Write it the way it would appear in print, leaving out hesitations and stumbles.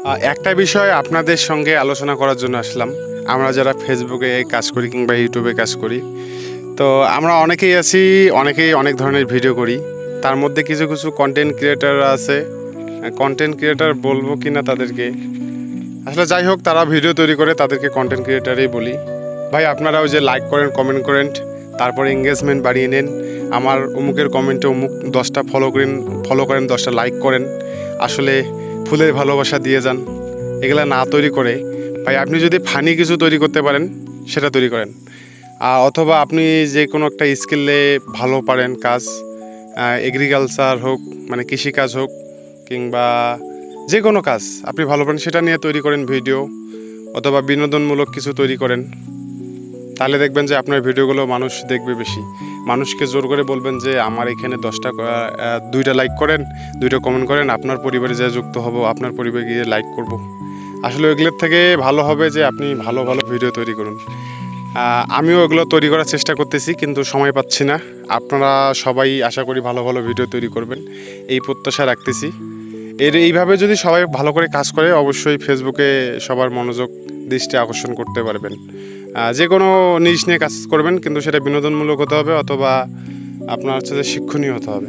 একটা বিষয় আপনাদের সঙ্গে আলোচনা করার জন্য আসলাম। আমরা যারা ফেসবুকে কাজ করি কিংবা ইউটিউবে কাজ করি, তো আমরা অনেকেই আছি, অনেকেই অনেক ধরনের ভিডিও করি। তার মধ্যে কিছু কিছু কন্টেন্ট ক্রিয়েটার আছে। কন্টেন্ট ক্রিয়েটার বলবো কি না তাদেরকে, আসলে যাই হোক, তারা ভিডিও তৈরি করে, তাদেরকে কন্টেন্ট ক্রিয়েটারই বলি। ভাই, আপনারাও যে লাইক করেন, কমেন্ট করেন, তারপরে এঙ্গেজমেন্ট বাড়িয়ে নেন। আমার অমুকের কমেন্টে অমুক 10টা ফলো করেন, 10টা লাইক করেন, আসলে ফুলের ভালোবাসা দিয়ে যান। এগুলা না তৈরি করে ভাই, আপনি যদি ফানি কিছু তৈরি করতে পারেন সেটা তৈরি করেন। অথবা আপনি যে কোনো একটা স্কিলে ভালো পারেন কাজ, এগ্রিকালচার হোক, মানে কৃষিকাজ হোক, কিংবা যে কোনো কাজ আপনি ভালো পারেন, সেটা নিয়ে তৈরি করেন ভিডিও, অথবা বিনোদনমূলক কিছু তৈরি করেন। তাহলে দেখবেন যে আপনার ভিডিওগুলো মানুষ দেখবে বেশি। মানুষকে জোর করে বলবেন যে আমার এখানে 2টা লাইক করেন, 2টা কমেন্ট করেন, আপনার পরিবারে যা যুক্ত হব, আপনার পরিবারে গিয়ে লাইক করব। আসলে ওইগুলোর থেকে ভালো হবে যে আপনি ভালো ভালো ভিডিও তৈরি করুন। আমিও ওগুলো তৈরি করার চেষ্টা করতেছি, কিন্তু সময় পাচ্ছি না। আপনারা সবাই আশা করি ভালো ভালো ভিডিও তৈরি করবেন, এই প্রত্যাশা রাখতেছি। এইভাবে যদি সবাই ভালো করে কাজ করে, অবশ্যই ফেসবুকে সবার মনোযোগ দৃষ্টি আকর্ষণ করতে পারবেন। যে কোনো নিউজ নিয়ে কাজ করবেন, কিন্তু সেটা বিনোদনমূলক হতে হবে, অথবা আপনার হচ্ছে যে শিক্ষণীয় হতে হবে।